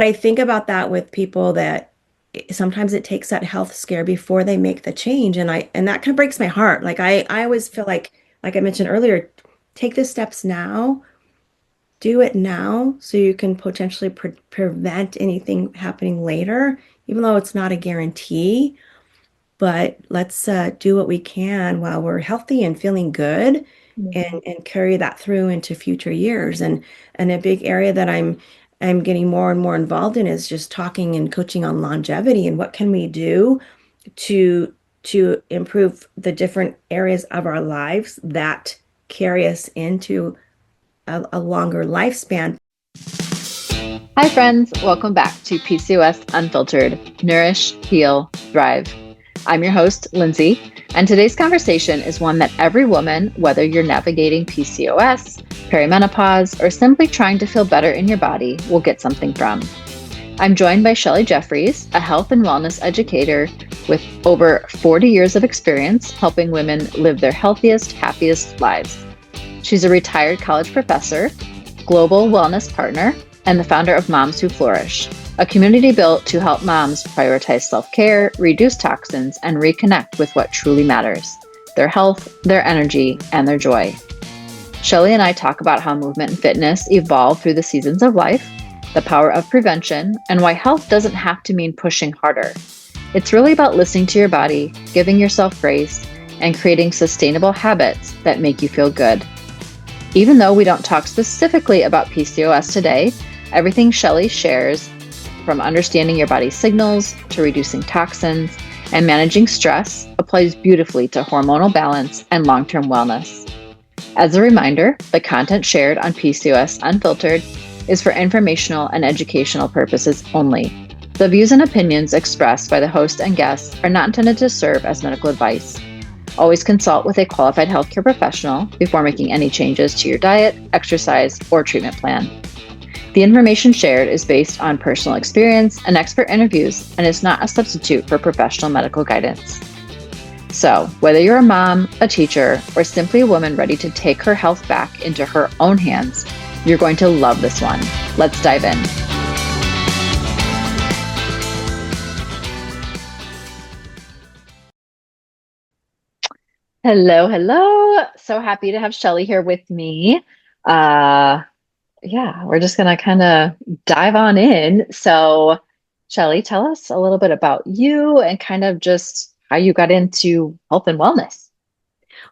I think about that with people that sometimes it takes that health scare before they make the change. And that kind of breaks my heart. Like I always feel like I mentioned earlier, take the steps now, do it now so you can potentially prevent anything happening later, even though it's not a guarantee. But let's do what we can while we're healthy and feeling good Mhm. and carry that through into future years. And a big area that I'm getting more and more involved in is just talking and coaching on longevity and what can we do to improve the different areas of our lives that carry us into a longer lifespan. Hi, friends. Welcome back to PCOS Unfiltered Nourish, Heal, Thrive. I'm your host, Lindsie, and today's conversation is one that every woman, whether you're navigating PCOS, perimenopause, or simply trying to feel better in your body, will get something from. I'm joined by Shelly Jefferis, a health and wellness educator with over 40 years of experience helping women live their healthiest, happiest lives. She's a retired college professor, global wellness partner, and the founder of Moms Who Flourish, a community built to help moms prioritize self-care, reduce toxins, and reconnect with what truly matters, their health, their energy, and their joy. Shelly and I talk about how movement and fitness evolve through the seasons of life, the power of prevention, and why health doesn't have to mean pushing harder. It's really about listening to your body, giving yourself grace, and creating sustainable habits that make you feel good. Even though we don't talk specifically about PCOS today, everything Shelly shares, from understanding your body's signals to reducing toxins and managing stress, applies beautifully to hormonal balance and long-term wellness. As a reminder, the content shared on PCOS Unfiltered is for informational and educational purposes only. The views and opinions expressed by the host and guests are not intended to serve as medical advice. Always consult with a qualified healthcare professional before making any changes to your diet, exercise, or treatment plan. The information shared is based on personal experience and expert interviews and is not a substitute for professional medical guidance. So, whether you're a mom, a teacher, or simply a woman ready to take her health back into her own hands, you're going to love this one. Let's dive in. Hello, hello. So happy to have Shelly here with me. Uh, yeah, we're just gonna kind of dive on in. So, Shelly, tell us a little bit about you and kind of just how you got into health and wellness.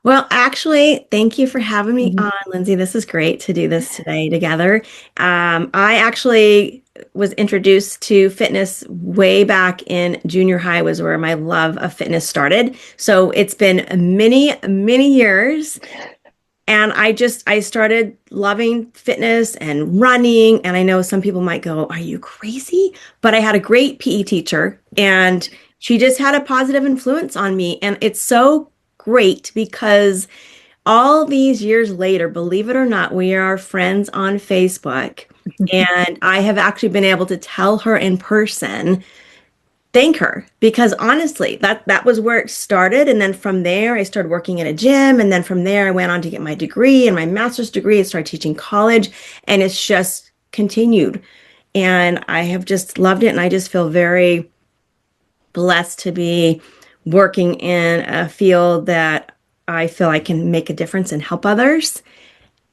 Well, actually, thank you for having me Mhm. on, Lindsay. This is great to do this today together. I actually was introduced to fitness way back in junior high, was where my love of fitness started. So it's been many, many years. And I started loving fitness and running. And I know some people might go, "Are you crazy?" But I had a great PE teacher and she just had a positive influence on me. And it's so great because all these years later, believe it or not, we are friends on Facebook. And I have actually been able to tell her in person, thank her, because honestly, that was where it started. And then from there, I started working at a gym. And then from there, I went on to get my degree and my master's degree and started teaching college. And it's just continued. And I have just loved it. And I just feel very blessed to be working in a field that I feel I can make a difference and help others.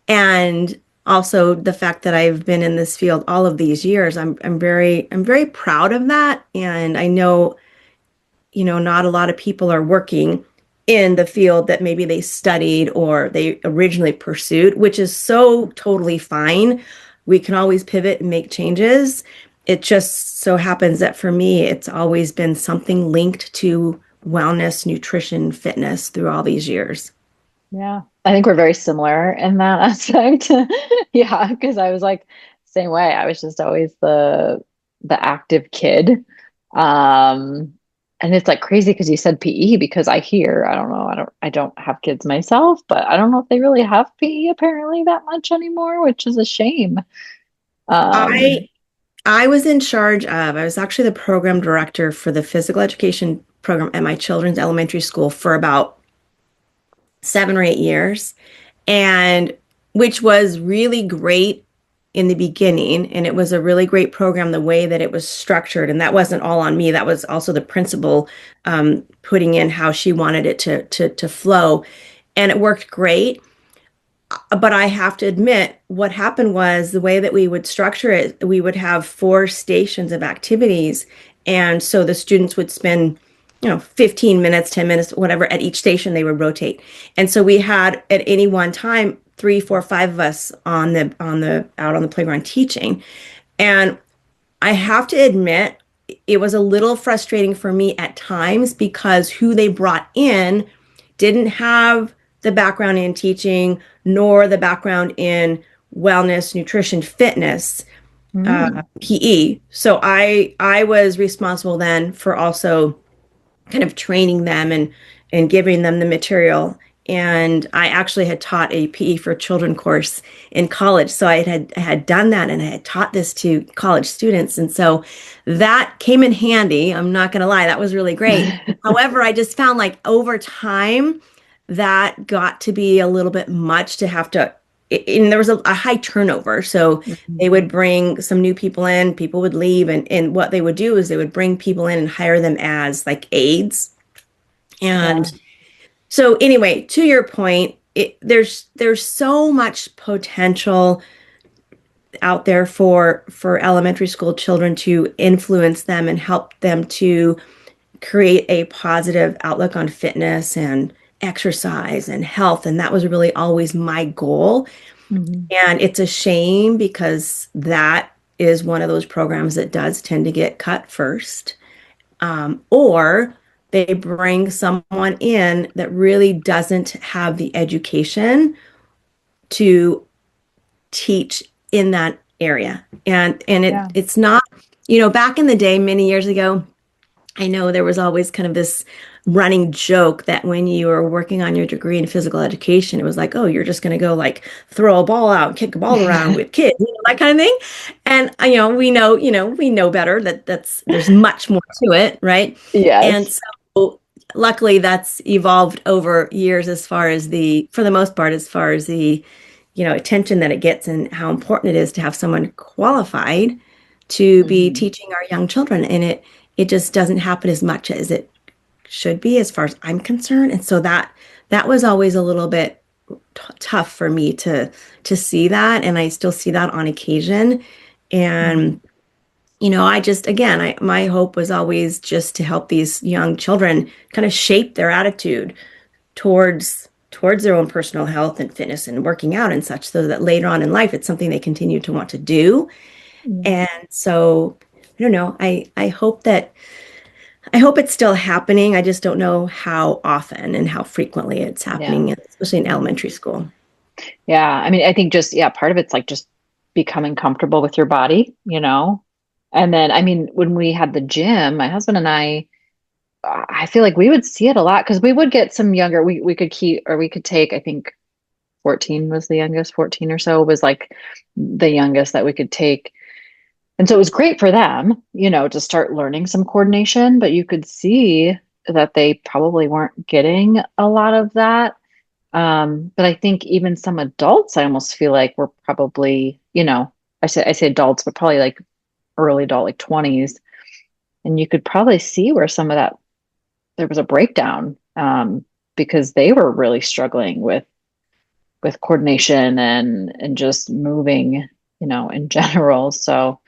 And also the fact that I've been in this field all of these years, I'm very proud of that. And I know, not a lot of people are working in the field that maybe they studied or they originally pursued, which is so totally fine. We can always pivot and make changes. It just so happens that for me, it's always been something linked to wellness, nutrition, fitness through all these years. Yeah, I think we're very similar in that aspect. Yeah, because I was like same way. I was just always the active kid. Um, and it's like crazy because you said PE because I don't know, I don't have kids myself, but I don't know if they really have PE apparently that much anymore, which is a shame. I Um, I was in charge of, I was actually the program director for the physical education program at my children's elementary school for about 7 or 8 years, and which was really great in the beginning, and it was a really great program the way that it was structured. And that wasn't all on me. That was also the principal putting in how she wanted it to flow. And it worked great. But I have to admit, what happened was the way that we would structure it, we would have 4 stations of activities. And so the students would spend, 15 minutes, 10 minutes, whatever, at each station they would rotate. And so we had at any one time, 3, 4, 5 of us out on the playground teaching. And I have to admit, it was a little frustrating for me at times because who they brought in didn't have the background in teaching nor the background in wellness, nutrition, fitness, PE. So I was responsible then for also kind of training them and giving them the material. And I actually had taught a PE for children course in college. So I had done that and I had taught this to college students. And so that came in handy. I'm not going to lie, that was really great. However, I just found like over time that got to be a little bit much to have to, and there was a high turnover. So they would bring some new people in, people would leave. And what they would do is they would bring people in and hire them as like aides. And so anyway, to your point, there's so much potential out there for elementary school children to influence them and help them to create a positive outlook on fitness and exercise and health. And that was really always my goal. And it's a shame because that is one of those programs that does tend to get cut first. Or they bring someone in that really doesn't have the education to teach in that area. And it's not, back in the day, many years ago, I know there was always kind of this running joke that when you were working on your degree in physical education, it was like, oh, you're just going to go like throw a ball out, kick a ball around with kids, that kind of thing. And we know better that there's much more to it, right? And Yes. so luckily that's evolved over years for the most part, as far as the, attention that it gets and how important it is to have someone qualified to be teaching our young children. And it just doesn't happen as much as it should be, as far as I'm concerned. And so that was always a little bit tough for me to see that. And I still see that on occasion. And, my hope was always just to help these young children kind of shape their attitude towards their own personal health and fitness and working out and such, so that later on in life, it's something they continue to want to do. And so, I don't know, I hope it's still happening. I just don't know how often and how frequently it's happening, especially in elementary school. Yeah. I mean, I think part of it's like just becoming comfortable with your body, And then, I mean, when we had the gym, my husband and I feel like we would see it a lot because we would get some younger, we could take, I think 14 was the youngest, 14 or so was like the youngest that we could take. And so it was great for them, to start learning some coordination, but you could see that they probably weren't getting a lot of that. But I think even some adults, I almost feel like we're probably, I say adults, but probably like early adult, like 20s. And you could probably see where some of that, there was a breakdown, because they were really struggling with coordination and just moving, in general. So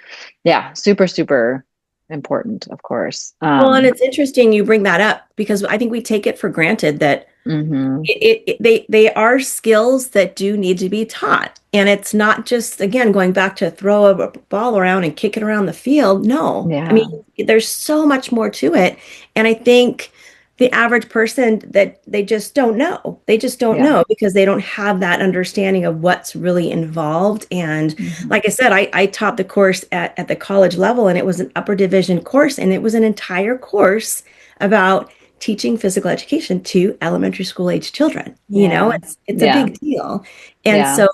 yeah, super, super important, of course. Well, and it's interesting you bring that up because I think we take it for granted that they are skills that do need to be taught. And it's not just, again, going back to throw a ball around and kick it around the field. No, I mean, there's so much more to it. And I think the average person, that they just don't know. They just don't know because they don't have that understanding of what's really involved. And like I said, I taught the course at the college level, and it was an upper division course, and it was an entire course about teaching physical education to elementary school age children. It's a big deal. And so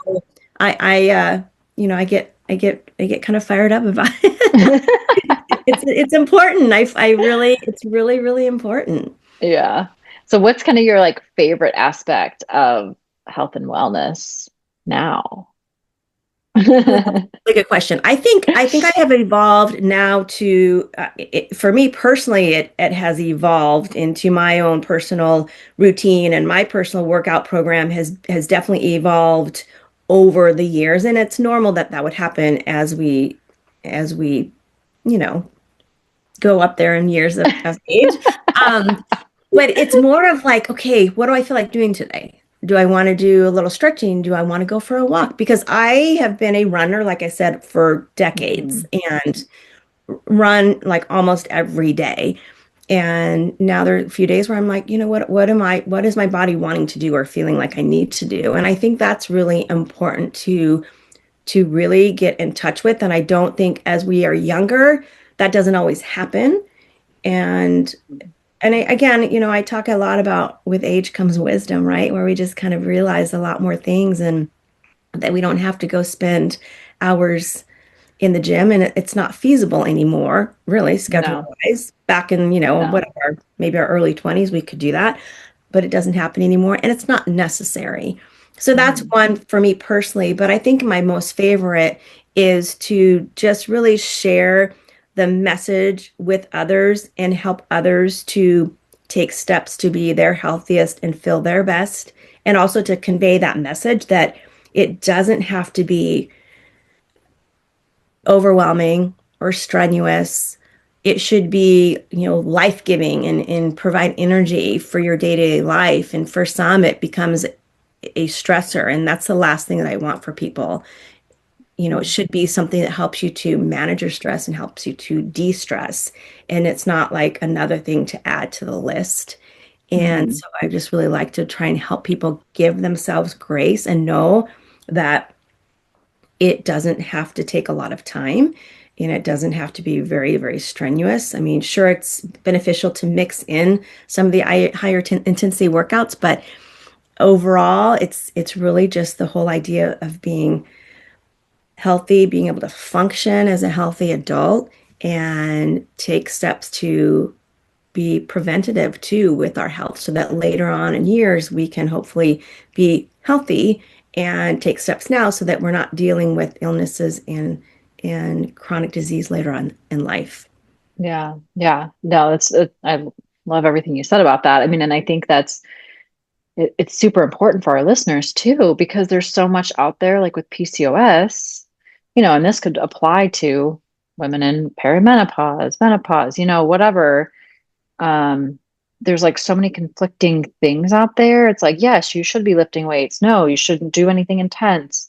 I get kind of fired up about it. It's important. It's really, really important. Yeah. So what's kind of your like favorite aspect of health and wellness now? Really good question. I think I have evolved now to for me personally, it has evolved into my own personal routine, and my personal workout program has definitely evolved over the years, and it's normal that that would happen as we you know go up there in years of age. Um, but it's more of like, okay, what do I feel like doing today? Do I want to do a little stretching? Do I want to go for a walk? Because I have been a runner, like I said, for decades Mhm. and run like almost every day. And now there are a few days where I'm like, what is my body wanting to do or feeling like I need to do? And I think that's really important to really get in touch with. And I don't think as we are younger, that doesn't always happen. And again, I talk a lot about with age comes wisdom, right? Where we just kind of realize a lot more things and that we don't have to go spend hours in the gym, and it's not feasible anymore, really, schedule No, wise. Back in, no. whatever, maybe our early 20s, we could do that, but it doesn't happen anymore, and it's not necessary. So that's Mhm. one for me personally, but I think my most favorite is to just really share the message with others and help others to take steps to be their healthiest and feel their best, and also to convey that message that it doesn't have to be overwhelming or strenuous. It should be, life-giving and provide energy for your day-to-day life. And for some, it becomes a stressor. And that's the last thing that I want for people. It should be something that helps you to manage your stress and helps you to de-stress. And it's not like another thing to add to the list. And Mhm. so I just really like to try and help people give themselves grace and know that it doesn't have to take a lot of time and it doesn't have to be very, very strenuous. I mean, sure, it's beneficial to mix in some of the higher intensity workouts, but overall, it's really just the whole idea of being healthy, being able to function as a healthy adult and take steps to be preventative too with our health so that later on in years we can hopefully be healthy and take steps now so that we're not dealing with illnesses and chronic disease later on in life. Yeah, yeah. No, I love everything you said about that. I mean, and I think it's super important for our listeners too, because there's so much out there, like with PCOS, and this could apply to women in perimenopause, menopause, whatever. Um, there's like so many conflicting things out there. It's like, yes, you should be lifting weights. No, you shouldn't do anything intense.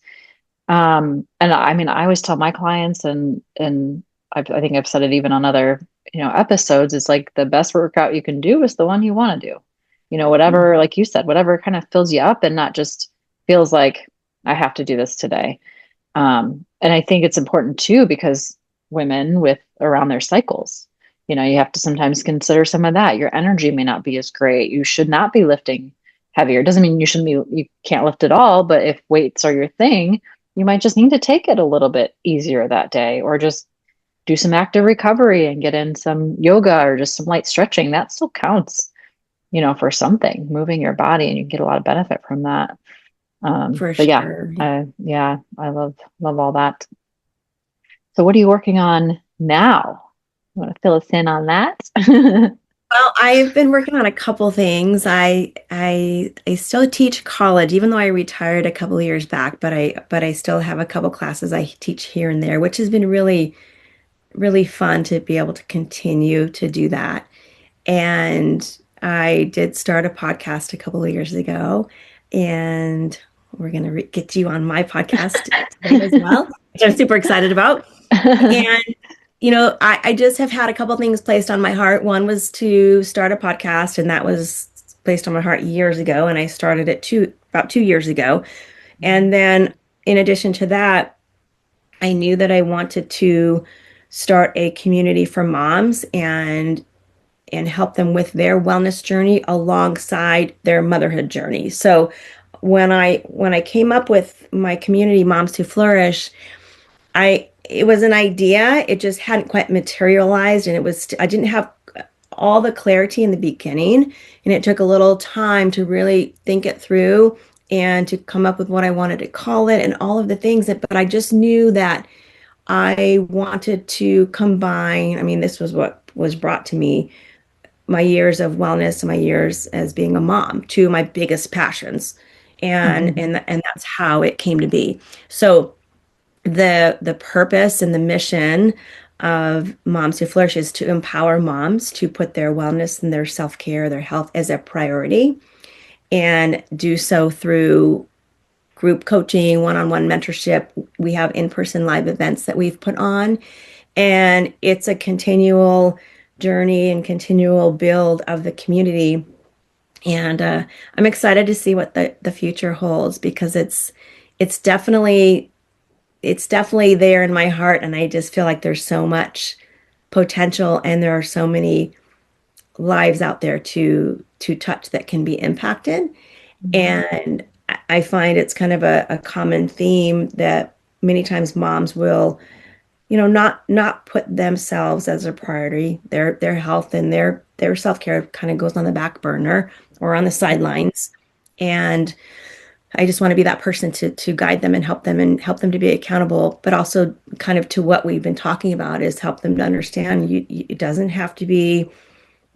And I mean, I always tell my clients, and I think I've said it even on other, episodes. It's like the best workout you can do is the one you want to do. Whatever, like you said, whatever kind of fills you up and not just feels like I have to do this today. And I think it's important too because women with around their cycles, you have to sometimes consider some of that. Your energy may not be as great. You should not be lifting heavier. It doesn't mean you can't lift at all, but if weights are your thing, you might just need to take it a little bit easier that day or just do some active recovery and get in some yoga or just some light stretching. That still counts, for something, moving your body, and you get a lot of benefit from that. For But yeah, sure. yeah, I love all that. So what are you working on now? You want to fill us in on that? Well, I've been working on a couple things. I still teach college, even though I retired a couple of years back, but I still have a couple classes I teach here and there, which has been really, really fun to be able to continue to do that. And I did start a podcast a couple of years ago, and we're going to get you on my podcast today as well, which I'm super excited about. And, I just have had a couple things placed on my heart. One was to start a podcast, and that was placed on my heart years ago. And I started it about 2 years ago. And then in addition to that, I knew that I wanted to start a community for moms and help them with their wellness journey alongside their motherhood journey. So when I came up with my community, Moms Who Flourish, it was an idea. It just hadn't quite materialized, and I didn't have all the clarity in the beginning, and it took a little time to really think it through and to come up with what I wanted to call it and all of the things but I just knew that I wanted to combine, I mean, this was what was brought to me, my years of wellness and my years as being a mom, two of my biggest passions. And that's how it came to be. So the purpose and the mission of Moms Who Flourish is to empower moms to put their wellness and their self-care, their health as a priority, and do so through group coaching, one-on-one mentorship. We have in-person live events that we've put on, and it's a continual journey and continual build of the community. And I'm excited to see what the future holds, because it's definitely it's definitely there in my heart, and I just feel like there's so much potential, and there are so many lives out there to touch that can be impacted. And I find it's kind of a common theme that many times moms will, not put themselves as a priority. Their health and their self-care kind of goes on the back burner or on the sidelines. And I just want to be that person to guide them and help them to be accountable, but also kind of to what we've been talking about is help them to understand it doesn't have to be,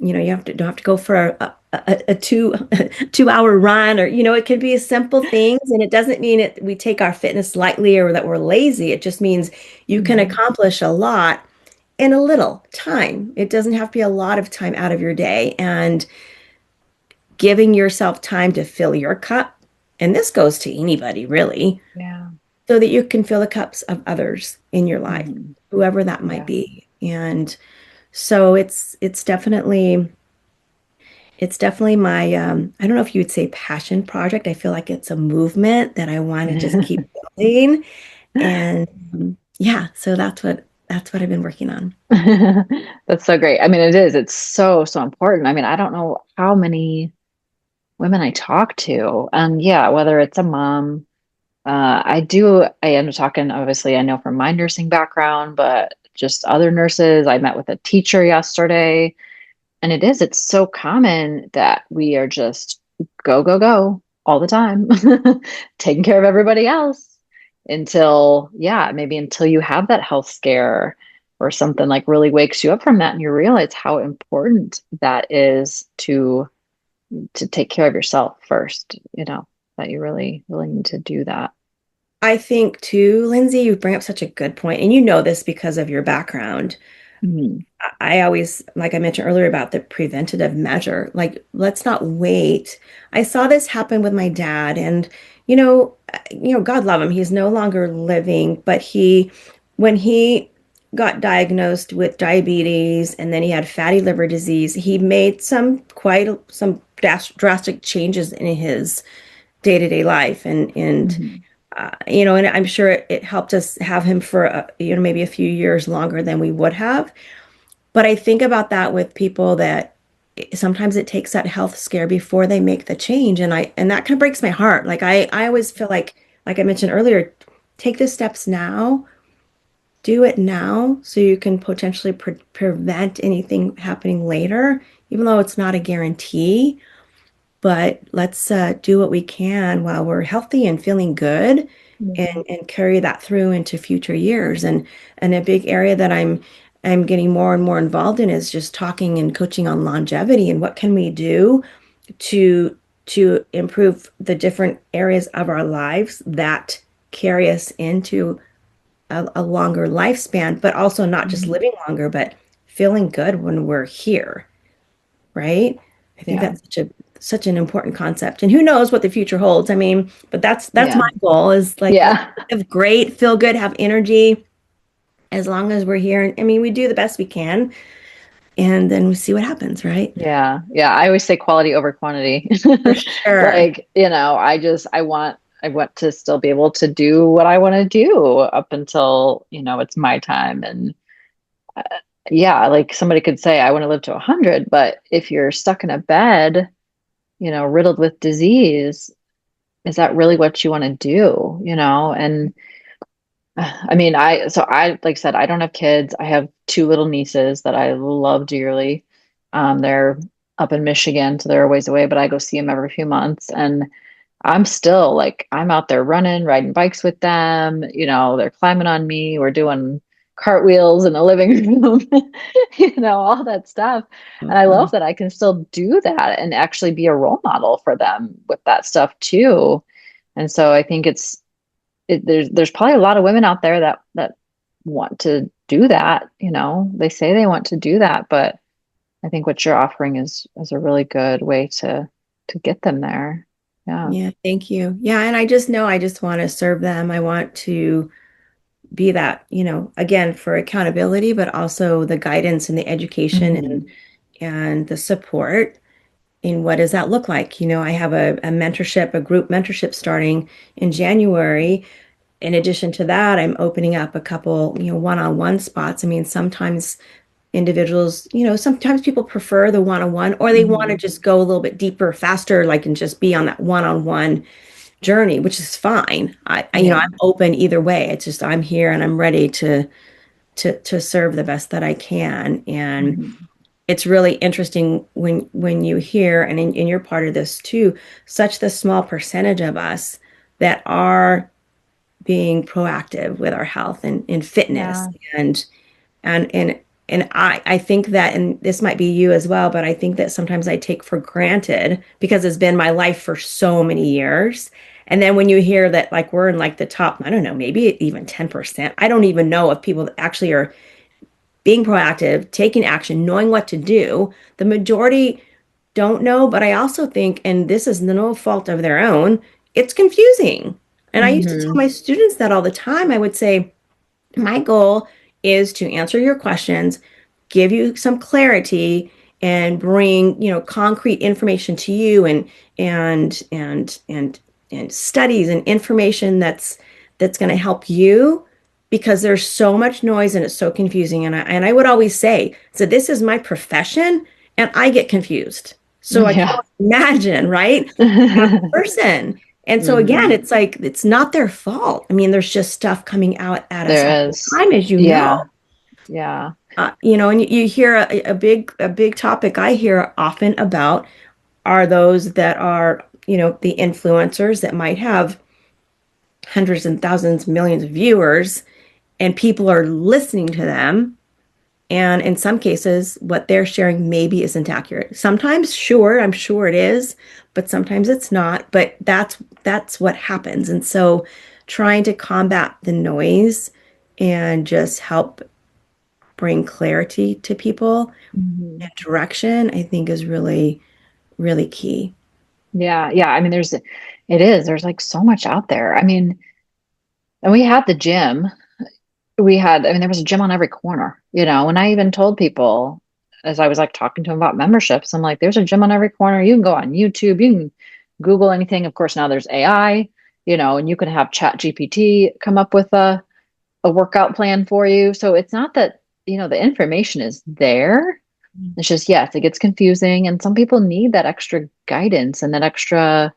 don't have to go for a 2 hour run, or, it can be simple things. And it doesn't mean we take our fitness lightly or that we're lazy. It just means you can accomplish a lot in a little time. It doesn't have to be a lot of time out of your day, and giving yourself time to fill your cup. And this goes to anybody really, Yeah. so that you can fill the cups of others in your life, whoever that might Yeah. be. And so it's definitely my, I don't know if you would say passion project. I feel like it's a movement that I want to just keep building. And yeah, so that's what I've been working on. That's so great. I mean, it is. It's so, so important. I mean, I don't know how many women I talk to, and yeah, whether it's a mom, I end up talking, obviously, I know from my nursing background, but just other nurses. I met with a teacher yesterday, and it's so common that we are just go, go, go all the time, taking care of everybody else until, yeah, maybe until you have that health scare or something like really wakes you up from that and you realize how important that is to take care of yourself first, that you really, really need to do that. I think too, Lindsie, you bring up such a good point, and you know this because of your background. Mhm. I always, like I mentioned earlier about the preventative measure, like let's not wait. I saw this happen with my dad, and God love him, he's no longer living, but when he got diagnosed with diabetes and then he had fatty liver disease, he made some drastic changes in his day-to-day life, Mhm. and I'm sure it helped us have him for maybe a few years longer than we would have. But I think about that with people that sometimes it takes that health scare before they make the change. And that kind of breaks my heart. Like I always feel like I mentioned earlier, take the steps now, do it now so you can potentially prevent anything happening later, even though it's not a guarantee. But let's do what we can while we're healthy and feeling good, Yeah. and carry that through into future years. And a big area that I'm getting more and more involved in is just talking and coaching on longevity and what can we do to improve the different areas of our lives that carry us into a longer lifespan, but also not just Mhm. living longer, but feeling good when we're here, right? I think Yeah. that's such an important concept. And who knows what the future holds? I mean, but that's my Yeah. goal, is like let's Yeah. live great, feel good, have energy as long as we're here. And I mean, we do the best we can, and then we see what happens, right? Yeah. Yeah. I always say quality over quantity. For sure. Like, I want to still be able to do what I want to do up until, it's my time. And uh, yeah, like somebody could say, I want to live to 100, but if you're stuck in a bed, riddled with disease, is that really what you want to do? And I mean, like I said, I don't have kids. I have two little nieces that I love dearly. They're up in Michigan, so they're a ways away, but I go see them every few months. And I'm still like, I'm out there running, riding bikes with them. They're climbing on me. We're doing cartwheels in the living room, all that stuff. And I love Mhm. that I can still do that and actually be a role model for them with that stuff too. And so I think there's probably a lot of women out there that want to do that. They say they want to do that, but I think what you're offering is a really good way to get them there. Yeah. Yeah, thank you. Yeah, and I just know I just want to serve them. I want to be that, again, for accountability, but also the guidance and the education Hmm. and the support in what does that look like? I have a group mentorship starting in January. In addition to that, I'm opening up a couple, one-on-one spots. I mean, sometimes individuals, sometimes people prefer the one-on-one or they want to Hmm. just go a little bit deeper, faster, like and just be on that one-on-one journey, which is fine. Yeah. I'm open either way. It's just I'm here and I'm ready to serve the best that I can. And Hmm. it's really interesting when you hear, and you're part of this too, such the small percentage of us that are being proactive with our health and in fitness Yeah. and and and I think that, and this might be you as well, but I think that sometimes I take for granted because it's been my life for so many years. And then when you hear that like we're in like the top, I don't know, maybe even 10%. I don't even know if people actually are being proactive, taking action, knowing what to do. The majority don't know, but I also think, and this is no fault of their own, it's confusing. And I used to tell Hmm. my students that all the time. I would say, my goal is to answer your questions, give you some clarity, and bring, concrete information to you and studies and information that's going to help you because there's so much noise and it's so confusing. And I would always say, so this is my profession and I get confused. So I can Yeah. only imagine, right? As a person. And so again, Hmm. it's like it's not their fault. I mean, there's just stuff coming out at us all There the is. time, as you know. Yeah. Yeah. And you hear a big topic I hear often about are those that are, the influencers that might have hundreds and thousands, millions of viewers, and people are listening to them. And in some cases, what they're sharing maybe isn't accurate. Sometimes, sure, I'm sure it is, but sometimes it's not. But that's what happens. And so trying to combat the noise and just help bring clarity to people Hmm. and direction, I think is really, really key. Yeah. Yeah. I mean, there's like so much out there. I mean, and we had the gym. I mean, there was a gym on every corner, and I even told people as I was like talking to them about memberships, I'm like, there's a gym on every corner. You can go on YouTube, you can Google anything. Of course, now there's AI, and you can have Chat GPT come up with a workout plan for you. So it's not that, the information is there. It's just, yes, it gets confusing. And some people need that extra guidance and that extra,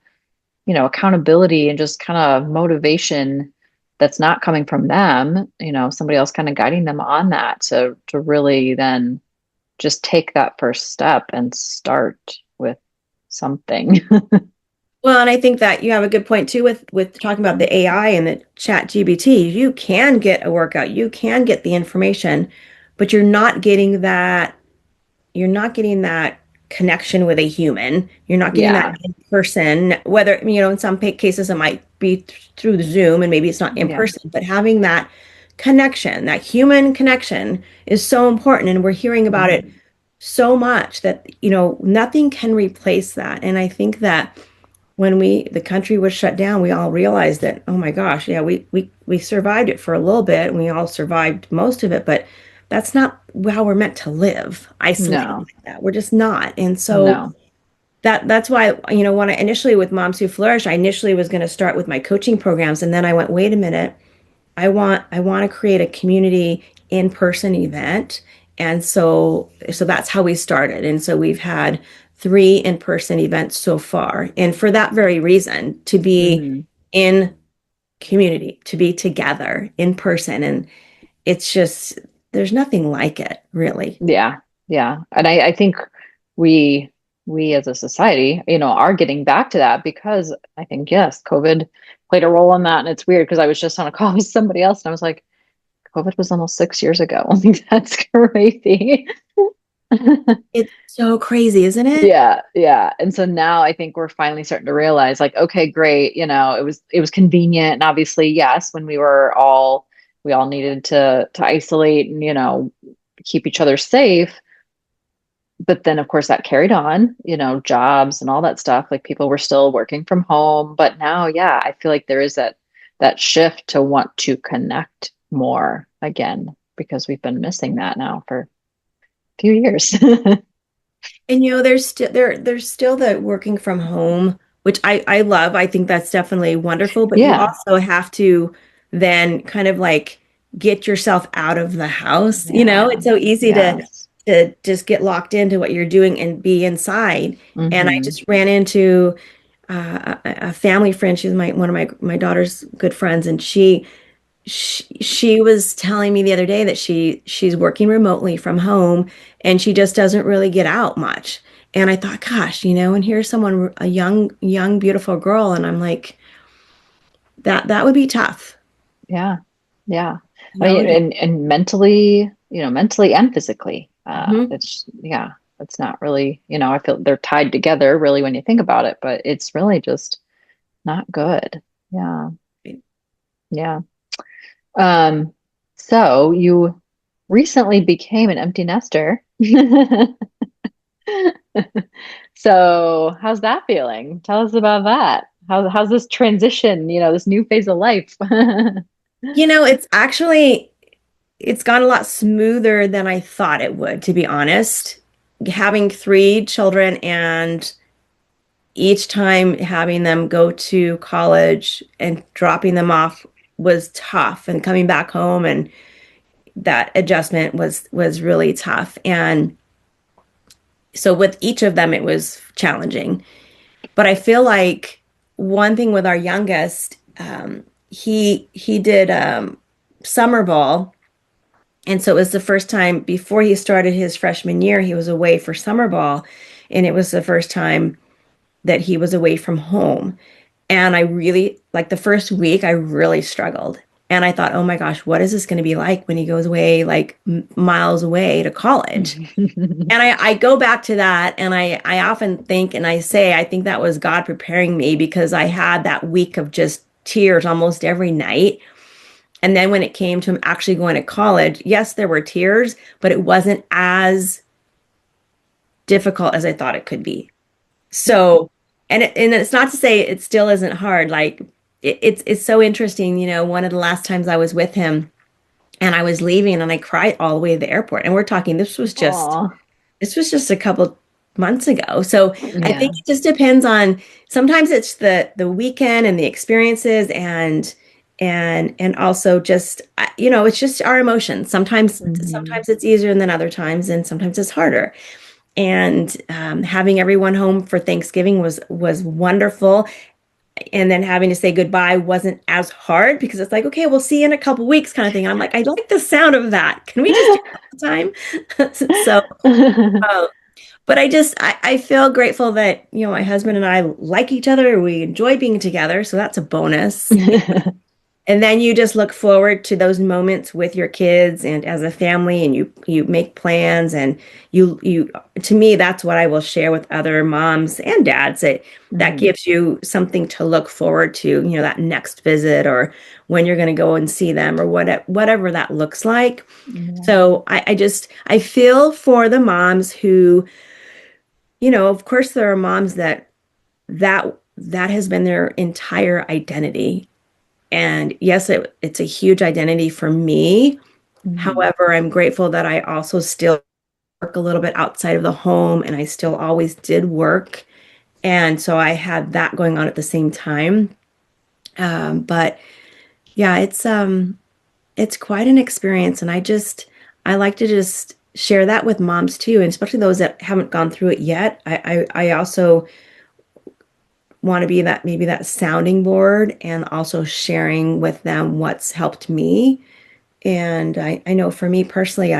accountability and just kind of motivation that's not coming from them, somebody else kind of guiding them on that to really then just take that first step and start with something. Well, and I think that you have a good point too with talking about the AI and the chat GBT. You can get a workout, you can get the information, but you're not getting that connection with a human. You're not getting that Yeah. in person, whether, in some cases it might be through the Zoom and maybe it's not in Yeah. person, but having that connection, that human connection is so important. And we're hearing about it Mhm. so much that, nothing can replace that. And I think that when the country was shut down, we all realized that, oh my gosh, yeah, we survived it for a little bit and we all survived most of it, but that's not how we're meant to live, isolated No, like that. We're just not. And so no. that's why, when I initially with Moms Who Flourish, I initially was going to start with my coaching programs. And then I went, wait a minute, I want to create a community in-person event. And so that's how we started. And so we've had 3 in-person events so far. And for that very reason, to be Hmm. in community, to be together in person. And it's just there's nothing like it, really. Yeah. Yeah. And I think we we as a society, are getting back to that because I think, yes, COVID played a role in that. And it's weird because I was just on a call with somebody else and I was like, COVID was almost 6 years ago. Like, that's crazy. It's so crazy, isn't it? Yeah, yeah. And so now I think we're finally starting to realize like, okay, great, it was convenient. And obviously, yes, when we all needed to isolate and, keep each other safe. But then of course that carried on, jobs and all that stuff. Like people were still working from home. But now, yeah, I feel like there is that shift to want to connect more again because we've been missing that now for a few years. And there's still the working from home, which I love. I think that's definitely wonderful, but you Yeah. also have to then kind of like get yourself out of the house. Yeah. It's so easy Yes. to just get locked into what you're doing and be inside. And I Hmm. just ran into a family friend. She's one of my daughter's good friends, and she was telling me the other day that she's working remotely from home and she just doesn't really get out much. And I thought, gosh, and here's someone, a young, beautiful girl, and I'm like, that would be tough, Yeah. Yeah. I that mean, would be. and mentally, mentally and physically, Mhm. it's not really, I feel they're tied together really when you think about it, but it's really just not good. Yeah. Yeah. Um, so you recently became an empty nester. So how's that feeling? Tell us about that. How's this transition, this new phase of life? It's gone a lot smoother than I thought it would, to be honest. Having three children and each time having them go to college and dropping them off was tough, and coming back home, and that adjustment was really tough. And so with each of them it was challenging. But I feel like one thing with our youngest, he did summer ball. And so it was the first time before he started his freshman year, he was away for summer ball. And it was the first time that he was away from home. And I really, like the first week, I really struggled. And I thought, oh my gosh, what is this going to be like when he goes away, like miles away to college? And I go back to that, and I often think and I say, I think that was God preparing me because I had that week of just tears almost every night. And then when it came to him actually going to college, yes, there were tears, but it wasn't as difficult as I thought it could be. So, and it's not to say it still isn't hard. Like it's so interesting. One of the last times I was with him and I was leaving and I cried all the way to the airport. And we're talking, Aw. this was just a couple months ago. So I think Yeah. it just depends on, sometimes it's the weekend and the experiences, and also just it's just our emotions. Hmm. Sometimes it's easier than other times, and sometimes it's harder. And having everyone home for Thanksgiving was wonderful. And then having to say goodbye wasn't as hard because it's like, okay, we'll see you in a couple weeks kind of thing. And I'm like, I like the sound of that. Can we just do that all the time? So, uh, but I feel grateful that, my husband and I like each other. We enjoy being together. So that's a bonus. And then you just look forward to those moments with your kids and as a family, and you make plans, and you to me that's what I will share with other moms and dads, that Mhm. gives you something to look forward to, that next visit, or when you're going to go and see them, or whatever that looks like. Yeah. So I feel for the moms who, of course there are moms that has been their entire identity. And yes, it's a huge identity for me. Mhm. However, I'm grateful that I also still work a little bit outside of the home, and I still always did work. And so I had that going on at the same time. But yeah, it's quite an experience. And I like to just share that with moms too, and especially those that haven't gone through it yet. I also want to be maybe that sounding board, and also sharing with them what's helped me. And I know for me personally,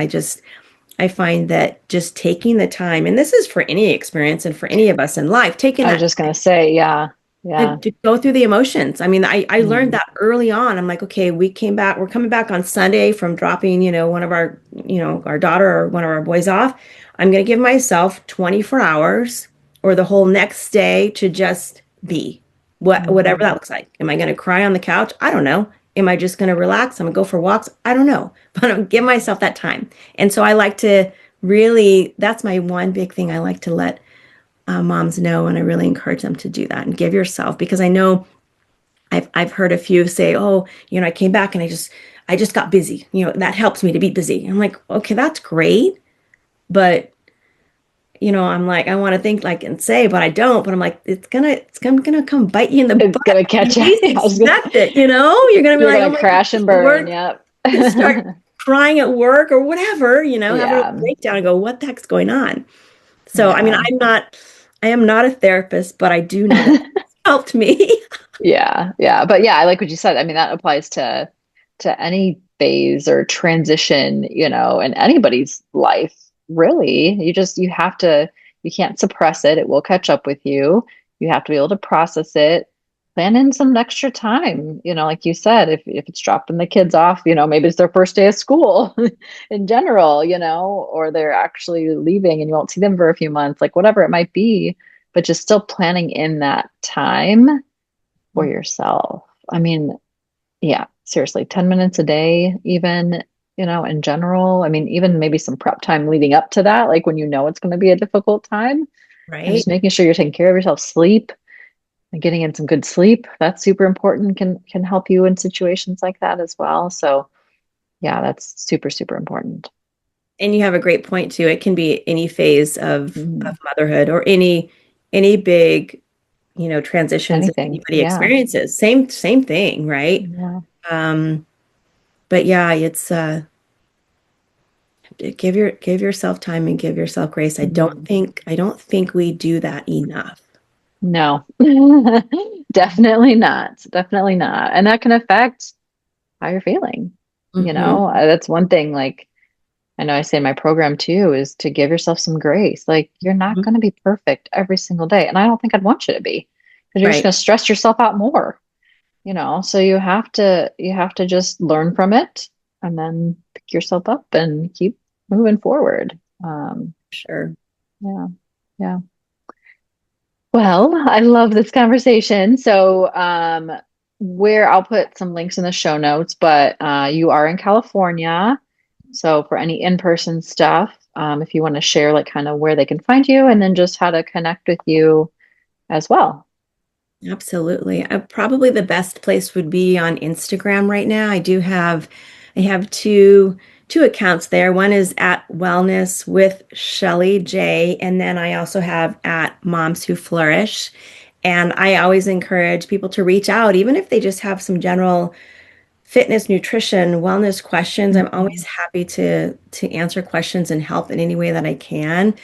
I find that just taking the time, and this is for any experience and for any of us in life, taking I was that just going to say, yeah. Yeah. to go through the emotions. I mean, I learned Mm. that early on. I'm like, okay, we're coming back on Sunday from dropping, one of our, our daughter or one of our boys off. I'm going to give myself 24 hours or the whole next day to just be whatever Mhm. that looks like. Am I going to cry on the couch? I don't know. Am I just going to relax? I'm going to go for walks? I don't know, but I'm give myself that time. And so I like to really, that's my one big thing I like to let moms know, and I really encourage them to do that and give yourself, because I know I've heard a few say, oh, I came back and I just got busy. That helps me to be busy. I'm like, okay, that's great, but I'm like, I want to think like and say, but I don't. But I'm like, it's gonna come bite you in the It's butt. going to catch You you. least expect it. You're gonna be You're like, oh going to my crash goodness, and the burn. work, Yep. start crying at work or whatever. Having a Yeah. breakdown and go, what the heck's going on? So, I mean, Yeah. I am not a therapist, but I do know that it's helped me. Yeah. Yeah. But yeah, I like what you said. I mean, that applies to any phase or transition, in anybody's life, really. You have to, you can't suppress it. It will catch up with you. You have to be able to process it, plan in some extra time, like you said, if it's dropping the kids off, maybe it's their first day of school in general, or they're actually leaving and you won't see them for a few months, like whatever it might be, but just still planning in that time for yourself. I mean, yeah, seriously, 10 minutes a day, even, in general. I mean, even maybe some prep time leading up to that, like when it's going to be a difficult time, and Right? just making sure you're taking care of yourself, sleep and getting in some good sleep. That's super important, can help you in situations like that as well. So, yeah, that's super, super important. And you have a great point too. It can be any phase of Mhm. motherhood or any big, transitions that Anything. anybody Yeah. experiences. Same thing, right? Yeah. Um, but yeah, it's give yourself time and give yourself grace. Mhm. I don't think we do that enough. No, definitely not. Definitely not. And that can affect how you're feeling. Hmm. That's one thing, like, I know I say in my program too, is to give yourself some grace. Like, you're not going to be perfect every single day. And I don't think I'd want you to be, because you're just Right. going to stress yourself out more, so you have to just learn from it and then pick yourself up and keep moving forward. Sure. Yeah. Yeah. Well, I love this conversation. So, where I'll put some links in the show notes, but you are in California. So, for any in-person stuff, if you want to share, like, kind of where they can find you and then just how to connect with you as well. Absolutely. Probably the best place would be on Instagram right now. I have two accounts there. One is at Wellness with Shelly J, and then I also have at Moms Who Flourish. And I always encourage people to reach out, even if they just have some general fitness, nutrition, wellness questions. I'm always Mhm. happy to answer questions and help in any way that I can.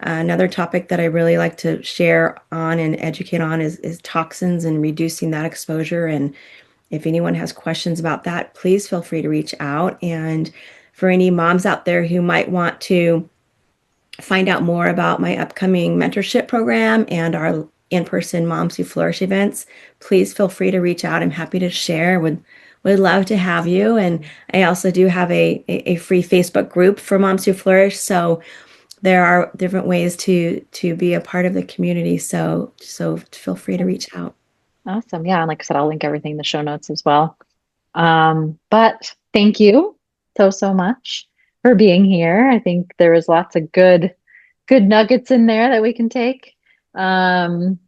Another topic that I really like to share on and educate on is toxins and reducing that exposure. And if anyone has questions about that, please feel free to reach out. And for any moms out there who might want to find out more about my upcoming mentorship program and our in-person Moms Who Flourish events, please feel free to reach out. I'm happy to share. Would love to have you. And I also do have a free Facebook group for Moms Who Flourish. So there are different ways to be a part of the community. So feel free to reach out. Awesome. Yeah. And like I said, I'll link everything in the show notes as well. But thank you so, so much for being here. I think there was lots of good nuggets in there that we can take. Um,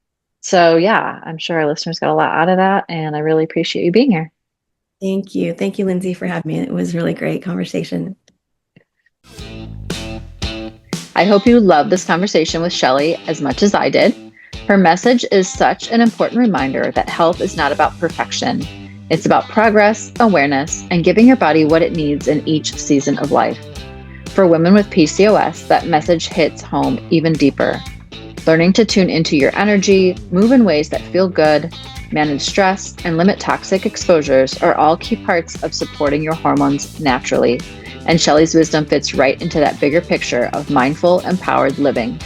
so yeah, I'm sure our listeners got a lot out of that, and I really appreciate you being here. Thank you. Thank you, Lindsie, for having me. It was a really great conversation. I hope you loved this conversation with Shelly as much as I did. Her message is such an important reminder that health is not about perfection. It's about progress, awareness, and giving your body what it needs in each season of life. For women with PCOS, that message hits home even deeper. Learning to tune into your energy, move in ways that feel good, manage stress, and limit toxic exposures are all key parts of supporting your hormones naturally. and Shelly's wisdom fits right into that bigger picture of mindful, empowered living.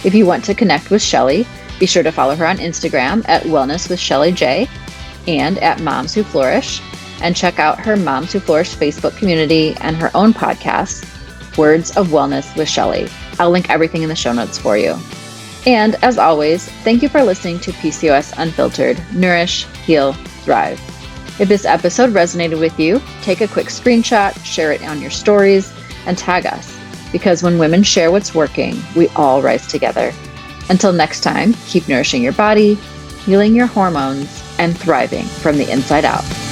If you want to connect with Shelly, be sure to follow her on Instagram at Wellness with Shelly J and at Moms Who Flourish, and check out her Moms Who Flourish Facebook community and her own podcast, Words of Wellness with Shelly. I'll link everything in the show notes for you. And as always, thank you for listening to PCOS Unfiltered, Nourish, Heal, Thrive. If this episode resonated with you, take a quick screenshot, share it on your stories, and tag us. Because when women share what's working, we all rise together. Until next time, keep nourishing your body, healing your hormones, and thriving from the inside out.